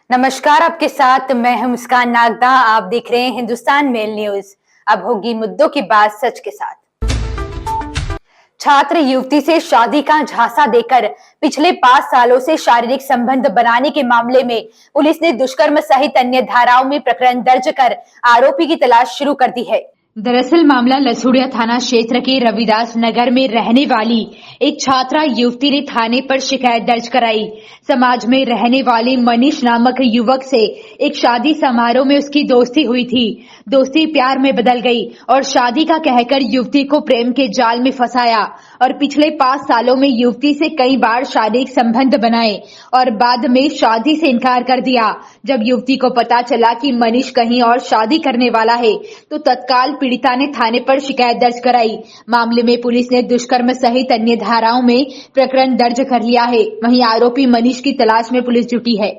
नमस्कार, आपके साथ मैं हूं मुस्कान नागदा। आप देख रहे हैं हिंदुस्तान मेल न्यूज। अब होगी मुद्दों की बात सच के साथ। छात्र युवती से शादी का झांसा देकर पिछले 5 सालों से शारीरिक संबंध बनाने के मामले में पुलिस ने दुष्कर्म सहित अन्य धाराओं में प्रकरण दर्ज कर आरोपी की तलाश शुरू कर दी है। दरअसल मामला लसुड़िया थाना क्षेत्र के रविदास नगर में रहने वाली एक छात्रा युवती ने थाने पर शिकायत दर्ज कराई। समाज में रहने वाले मनीष नामक युवक से एक शादी समारोह में उसकी दोस्ती हुई थी। दोस्ती प्यार में बदल गई और शादी का कहकर युवती को प्रेम के जाल में फंसाया और पिछले 5 सालों में युवती से कई बार शारीरिक संबंध बनाए और बाद में शादी से इनकार कर दिया। जब युवती को पता चला कि मनीष कहीं और शादी करने वाला है तो तत्काल पीड़िता ने थाने पर शिकायत दर्ज कराई। मामले में पुलिस ने दुष्कर्म सहित अन्य धाराओं में प्रकरण दर्ज कर लिया है। वहीं आरोपी मनीष की तलाश में पुलिस जुटी है।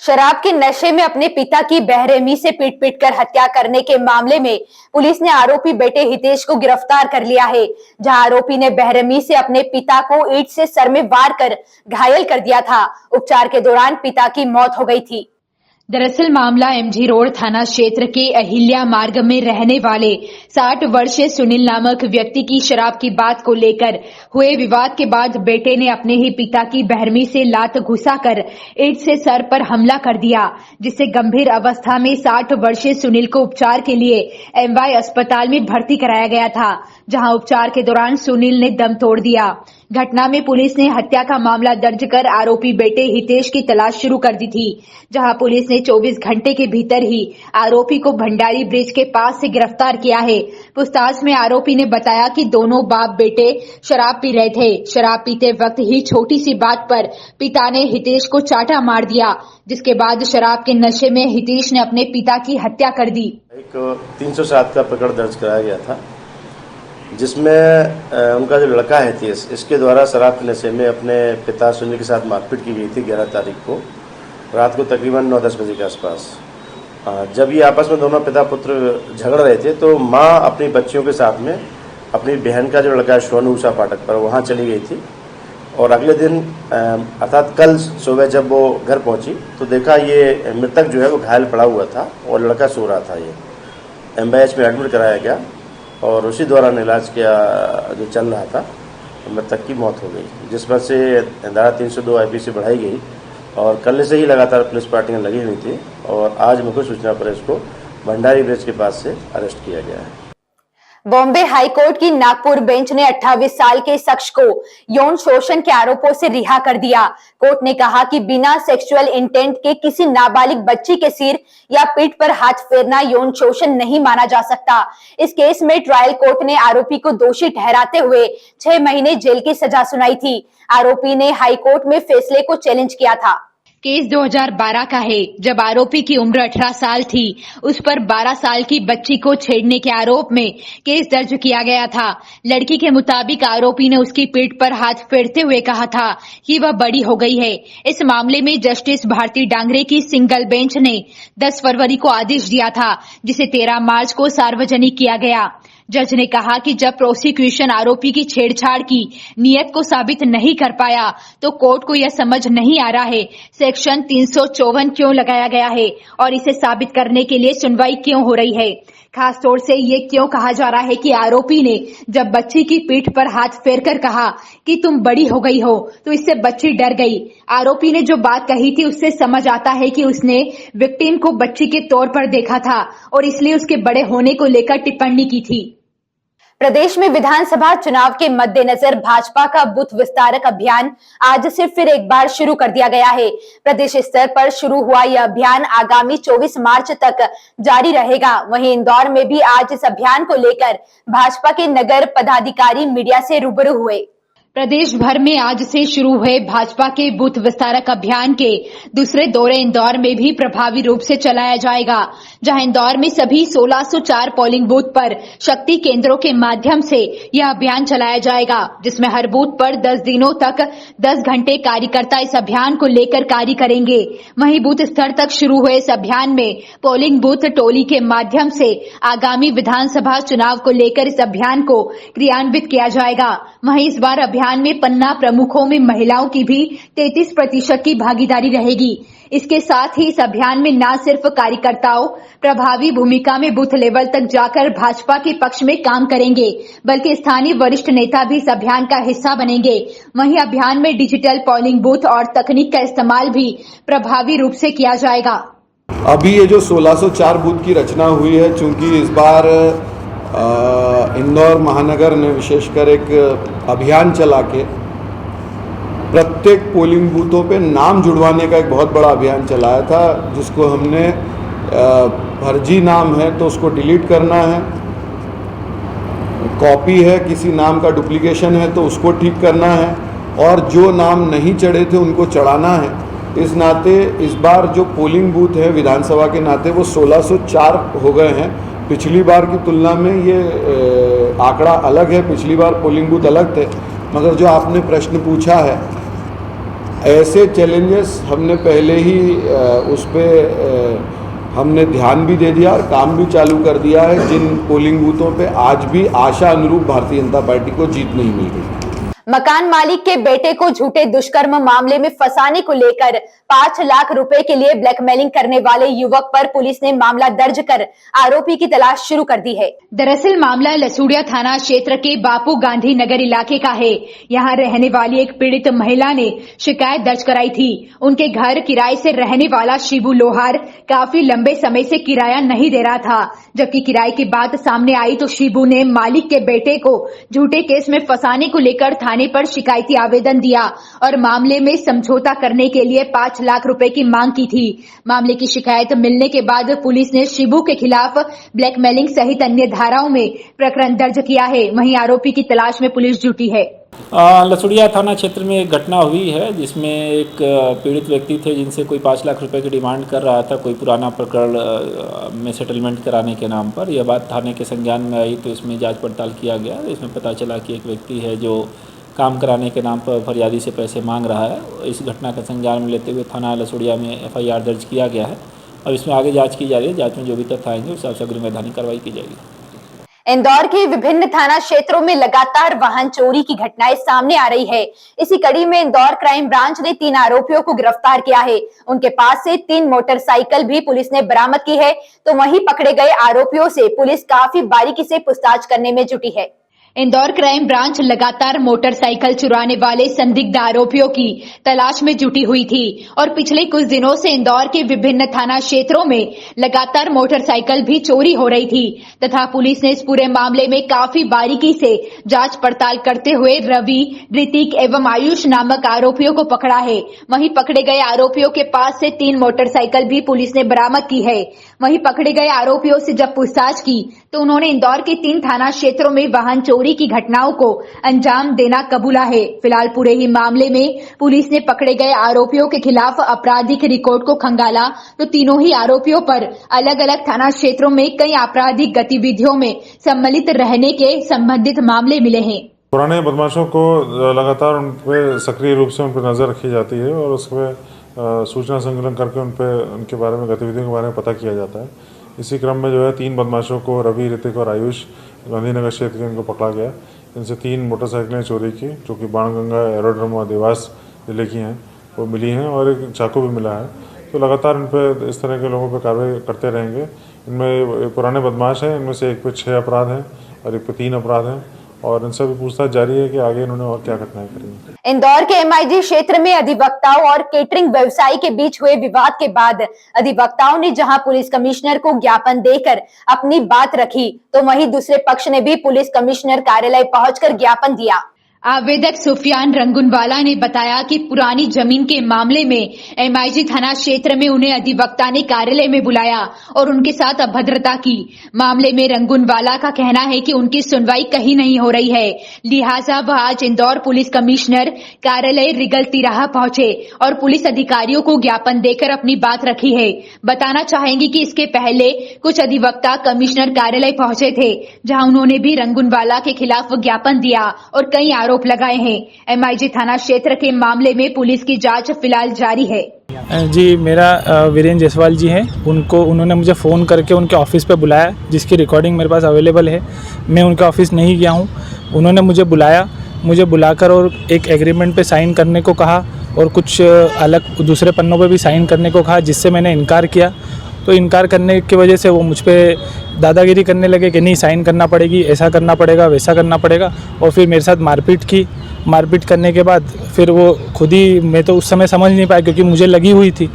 शराब के नशे में अपने पिता की बेरहमी से पीट कर हत्या करने के मामले में पुलिस ने आरोपी बेटे हितेश को गिरफ्तार कर लिया है, जहां आरोपी ने बेरहमी से अपने पिता को ईंट से सर में वार कर घायल कर दिया था। उपचार के दौरान पिता की मौत हो गई थी। दरअसल मामला एमजी रोड थाना क्षेत्र के अहिल्या मार्ग में रहने वाले 60 वर्षीय सुनील नामक व्यक्ति की शराब की बात को लेकर हुए विवाद के बाद बेटे ने अपने ही पिता की बेरहमी से लात घुसाकर ईंट से सर पर हमला कर दिया, जिससे गंभीर अवस्था में 60 वर्षीय सुनील को उपचार के लिए एमवाई अस्पताल में भर्ती कराया गया था, जहां उपचार के दौरान सुनील ने दम तोड़ दिया। घटना में पुलिस ने हत्या का मामला दर्ज कर आरोपी बेटे हितेश की तलाश शुरू कर दी थी, जहां पुलिस ने 24 घंटे के भीतर ही आरोपी को भंडारी ब्रिज के पास से गिरफ्तार किया है। पूछताछ में आरोपी ने बताया कि दोनों बाप बेटे शराब पी रहे थे। शराब पीते वक्त ही छोटी सी बात पर पिता ने हितेश को चाटा मार दिया, जिसके बाद शराब के नशे में हितेश ने अपने पिता की हत्या कर दी। एक 307 का प्रकरण दर्ज कराया गया था, जिसमें उनका जो लड़का है हितेश, इसके द्वारा शराब के नशे में अपने पिता सुनील के साथ मारपीट की गई थी 11 तारीख को रात को तकरीबन 9-10 बजे के आसपास। जब ये आपस में दोनों पिता पुत्र झगड़ रहे थे तो माँ अपनी बच्चियों के साथ में अपनी बहन का जो लड़का है सोनू उषा पाठक पर वहाँ चली गई थी और अगले दिन अर्थात कल सुबह जब वो घर पहुँची तो देखा ये मृतक जो है वो घायल पड़ा हुआ था और लड़का सो रहा था। ये एमबीएच में एडमिट कराया गया और उसी दौरान इलाज किया जो चल रहा था मृतक की मौत हो गई, जिस पर से धारा 302 IPC बढ़ाई गई और कल से ही लगातार पुलिस पार्टियां लगी हुई थी और आज मुख्य सूचना पर इसको भंडारी ब्रिज के पास से अरेस्ट किया गया है। बॉम्बे हाईकोर्ट की नागपुर बेंच ने 28 साल के शख्स को यौन शोषण के आरोपों से रिहा कर दिया। कोर्ट ने कहा कि बिना सेक्सुअल इंटेंट के किसी नाबालिग बच्ची के सिर या पीठ पर हाथ फेरना यौन शोषण नहीं माना जा सकता। इस केस में ट्रायल कोर्ट ने आरोपी को दोषी ठहराते हुए 6 महीने जेल की सजा सुनाई थी। आरोपी ने हाईकोर्ट में फैसले को चैलेंज किया था। केस 2012 का है, जब आरोपी की उम्र 18 साल थी। उस पर 12 साल की बच्ची को छेड़ने के आरोप में केस दर्ज किया गया था। लड़की के मुताबिक आरोपी ने उसकी पीठ पर हाथ फेरते हुए कहा था कि वह बड़ी हो गई है। इस मामले में जस्टिस भारती डांगरे की सिंगल बेंच ने 10 फरवरी को आदेश दिया था, जिसे 13 मार्च को सार्वजनिक किया गया। जज ने कहा कि जब प्रोसिक्यूशन आरोपी की छेड़छाड़ की नियत को साबित नहीं कर पाया तो कोर्ट को यह समझ नहीं आ रहा है सेक्शन 354 क्यों लगाया गया है और इसे साबित करने के लिए सुनवाई क्यों हो रही है। खास तौर से ये क्यों कहा जा रहा है कि आरोपी ने जब बच्ची की पीठ पर हाथ फेरकर कहा कि तुम बड़ी हो गई हो तो इससे बच्ची डर गई। आरोपी ने जो बात कही थी उससे समझ आता है कि उसने विक्टिम को बच्ची के तौर पर देखा था और इसलिए उसके बड़े होने को लेकर टिप्पणी की थी। प्रदेश में विधानसभा चुनाव के मद्देनजर भाजपा का बूथ विस्तारक अभियान आज से फिर एक बार शुरू कर दिया गया है। प्रदेश स्तर पर शुरू हुआ यह अभियान आगामी 24 मार्च तक जारी रहेगा। वहीं इंदौर में भी आज इस अभियान को लेकर भाजपा के नगर पदाधिकारी मीडिया से रूबरू हुए। प्रदेश भर में आज से शुरू हुए भाजपा के बूथ विस्तारक अभियान के दूसरे दौरे इंदौर में भी प्रभावी रूप से चलाया जाएगा, जहां इंदौर में सभी 1604 पोलिंग बूथ पर शक्ति केंद्रों के माध्यम से यह अभियान चलाया जाएगा, जिसमें हर बूथ पर 10 दिनों तक 10 घंटे कार्यकर्ता इस अभियान को लेकर कार्य करेंगे। वहीं बूथ स्तर तक शुरू हुए इस अभियान में पोलिंग बूथ टोली के माध्यम से आगामी विधानसभा चुनाव को लेकर इस अभियान को क्रियान्वित किया जाएगा। वहीं इस बार अभियान में पन्ना प्रमुखों में महिलाओं की भी 33% की भागीदारी रहेगी। इसके साथ ही इस अभियान में न सिर्फ कार्यकर्ताओं प्रभावी भूमिका में बूथ लेवल तक जाकर भाजपा के पक्ष में काम करेंगे, बल्कि स्थानीय वरिष्ठ नेता भी इस अभियान का हिस्सा बनेंगे। वहीं अभियान में डिजिटल पोलिंग बूथ और तकनीक का इस्तेमाल भी प्रभावी रूप से किया जाएगा। अभी ये जो 1604 बूथ की रचना हुई है, चूंकि इस बार इंदौर महानगर ने विशेषकर एक अभियान चला के प्रत्येक पोलिंग बूथों पे नाम जुड़वाने का एक बहुत बड़ा अभियान चलाया था, जिसको हमने फर्जी नाम है तो उसको डिलीट करना है, कॉपी है किसी नाम का डुप्लीकेशन है तो उसको ठीक करना है, और जो नाम नहीं चढ़े थे उनको चढ़ाना है। इस नाते इस बार जो पोलिंग बूथ है विधानसभा के नाते वो 1604 हो गए हैं। पिछली बार की तुलना में ये आंकड़ा अलग है, पिछली बार पोलिंग बूथ अलग थे। मगर जो आपने प्रश्न पूछा है, ऐसे चैलेंजेस हमने पहले ही उस पर हमने ध्यान भी दे दिया और काम भी चालू कर दिया है, जिन पोलिंग बूथों पे आज भी आशा अनुरूप भारतीय जनता पार्टी को जीत नहीं मिल रही। मकान मालिक के बेटे को झूठे दुष्कर्म मामले में फंसाने को लेकर 5 लाख रुपए के लिए ब्लैकमेलिंग करने वाले युवक पर पुलिस ने मामला दर्ज कर आरोपी की तलाश शुरू कर दी है। दरअसल मामला लसूड़िया थाना क्षेत्र के बापू गांधी नगर इलाके का है। यहां रहने वाली एक पीड़ित महिला ने शिकायत दर्ज कराई थी। उनके घर किराए से रहने वाला शिबू लोहार काफी लंबे समय से किराया नहीं दे रहा था। जबकि किराए की बात सामने आई तो शिबू ने मालिक के बेटे को झूठे केस में फंसाने को लेकर थाने पर शिकायती आवेदन दिया और मामले में समझौता करने के लिए 5 लाख रुपए की मांग की थी। मामले की शिकायत मिलने के बाद पुलिस ने शिबू के खिलाफ ब्लैकमेलिंग सहित अन्य धाराओं में प्रकरण दर्ज किया है। वहीं आरोपी की तलाश में पुलिस जुटी है। लसूड़िया थाना क्षेत्र में एक घटना हुई है जिसमें एक पीड़ित व्यक्ति थे जिनसे कोई 5 लाख रुपए की डिमांड कर रहा था, कोई पुराना प्रकरण में सेटलमेंट कराने के नाम पर। यह बात थाने के संज्ञान में आई तो इसमें जांच पड़ताल किया गया। इसमें पता चला कि एक व्यक्ति है जो काम कराने के नाम पर फरियादी से पैसे मांग रहा है। इस घटना का संज्ञान में लेते हुए थाना लसूड़िया में FIR दर्ज किया गया है और इसमें आगे जाँच की जा रही है। जाँच में जो भी तथ्य आएंगे उस हिसाब से अग्रिम वैधानिक कार्रवाई की जाएगी। इंदौर के विभिन्न थाना क्षेत्रों में लगातार वाहन चोरी की घटनाएं सामने आ रही है। इसी कड़ी में इंदौर क्राइम ब्रांच ने 3 आरोपियों को गिरफ्तार किया है। उनके पास से 3 मोटरसाइकिल भी पुलिस ने बरामद की है, तो वहीं पकड़े गए आरोपियों से पुलिस काफी बारीकी से पूछताछ करने में जुटी है। इंदौर क्राइम ब्रांच लगातार मोटरसाइकिल चुराने वाले संदिग्ध आरोपियों की तलाश में जुटी हुई थी और पिछले कुछ दिनों से इंदौर के विभिन्न थाना क्षेत्रों में लगातार मोटरसाइकिल भी चोरी हो रही थी तथा पुलिस ने इस पूरे मामले में काफी बारीकी से जांच पड़ताल करते हुए रवि, ऋतिक एवं आयुष नामक आरोपियों को पकड़ा है। वहीं पकड़े गए आरोपियों के पास से 3 मोटरसाइकिल भी पुलिस ने बरामद की है। वहीं पकड़े गए आरोपियों से जब पूछताछ की तो उन्होंने इंदौर के 3 थाना क्षेत्रों में वाहन चोरी की घटनाओं को अंजाम देना कबूला है। फिलहाल पूरे ही मामले में पुलिस ने पकड़े गए आरोपियों के खिलाफ आपराधिक रिकॉर्ड को खंगाला तो तीनों ही आरोपियों पर अलग अलग थाना क्षेत्रों में कई आपराधिक गतिविधियों में सम्मिलित रहने के संबंधित मामले मिले हैं। पुराने बदमाशों को लगातार उन पर सक्रिय रूप से उन पर नजर रखी जाती है और उसमें सूचना संकलन करके उनके बारे में गतिविधियों के बारे में पता किया जाता है। इसी क्रम में जो है 3 बदमाशों को रवि, ऋतिक और आयुष गांधीनगर क्षेत्र के इनको पकड़ा गया। इनसे 3 मोटरसाइकिलें चोरी की जो कि बाणगंगा, एरोड्रम और देवास जिले की हैं वो मिली हैं और एक चाकू भी मिला है। तो लगातार इन पर इस तरह के लोगों पर कार्रवाई करते रहेंगे। इनमें पुराने बदमाश हैं, इनमें से एक पे 6 अपराध हैं और एक पे 3 अपराध हैं और इनसे भी पूछताछ जारी है कि आगे इन्होंने और क्या घटनाएं करी। इंदौर के MIG क्षेत्र में अधिवक्ताओं और केटरिंग व्यवसायी के बीच हुए विवाद के बाद अधिवक्ताओं ने जहां पुलिस कमिश्नर को ज्ञापन देकर अपनी बात रखी, तो वहीं दूसरे पक्ष ने भी पुलिस कमिश्नर कार्यालय पहुंचकर ज्ञापन दिया। आवेदक सुफियान रंगुनवाला ने बताया कि पुरानी जमीन के मामले में MIG थाना क्षेत्र में उन्हें अधिवक्ता ने कार्यालय में बुलाया और उनके साथ अभद्रता की। मामले में रंगुनवाला का कहना है कि उनकी सुनवाई कहीं नहीं हो रही है, लिहाजा वह आज इंदौर पुलिस कमिश्नर कार्यालय रिगल तिराहा पहुंचे और पुलिस अधिकारियों को ज्ञापन देकर अपनी बात रखी है। बताना चाहेंगे कि इसके पहले कुछ अधिवक्ता कमिश्नर कार्यालय पहुंचे थे, जहां उन्होंने भी रंगुनवाला के खिलाफ ज्ञापन दिया और कई आरोप लगाए हैं। MIG थाना क्षेत्र के मामले में पुलिस की जांच फिलहाल जारी है। जी, मेरा वीरेंद्र जायसवाल जी हैं। उन्होंने मुझे फ़ोन करके उनके ऑफिस पे बुलाया, जिसकी रिकॉर्डिंग मेरे पास अवेलेबल है। मैं उनके ऑफिस नहीं गया हूँ। उन्होंने मुझे बुलाया, मुझे बुलाकर और एक एग्रीमेंट पे साइन करने को कहा और कुछ अलग दूसरे पन्नों पे भी साइन करने को कहा, जिससे मैंने इनकार किया। तो इनकार करने की वजह से वो मुझ पे दादागिरी करने लगे कि नहीं साइन करना पड़ेगी, ऐसा करना पड़ेगा, वैसा करना पड़ेगा, और फिर मेरे साथ मारपीट की। मारपीट करने के बाद फिर वो खुद ही, मैं तो उस समय समझ नहीं पाया क्योंकि मुझे लगी हुई थी,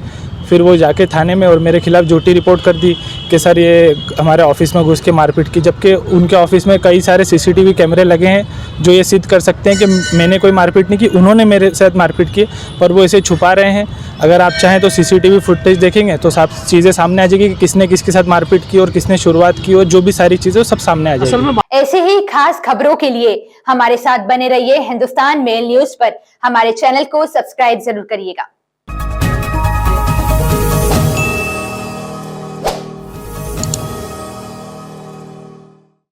फिर वो जाके थाने में और मेरे खिलाफ़ झूठी रिपोर्ट कर दी कि सर ये हमारे ऑफिस में घुस के मारपीट की, जबकि उनके ऑफिस में कई सारे सीसीटीवी कैमरे लगे हैं जो ये सिद्ध कर सकते हैं कि मैंने कोई मारपीट नहीं की, उन्होंने मेरे साथ मारपीट की, पर वो इसे छुपा रहे हैं। अगर आप चाहें तो सीसीटीवी फुटेज देखेंगे तो सब चीज़ें सामने आ जाएगी कि किसने किसके साथ मारपीट की और किसने शुरुआत की, और जो भी सारी चीज़ें वो सब सामने आ जाएगी। ऐसे ही खास खबरों के लिए हमारे साथ बने रहिए। हिंदुस्तान मेल न्यूज पर हमारे चैनल को सब्सक्राइब जरूर करिएगा।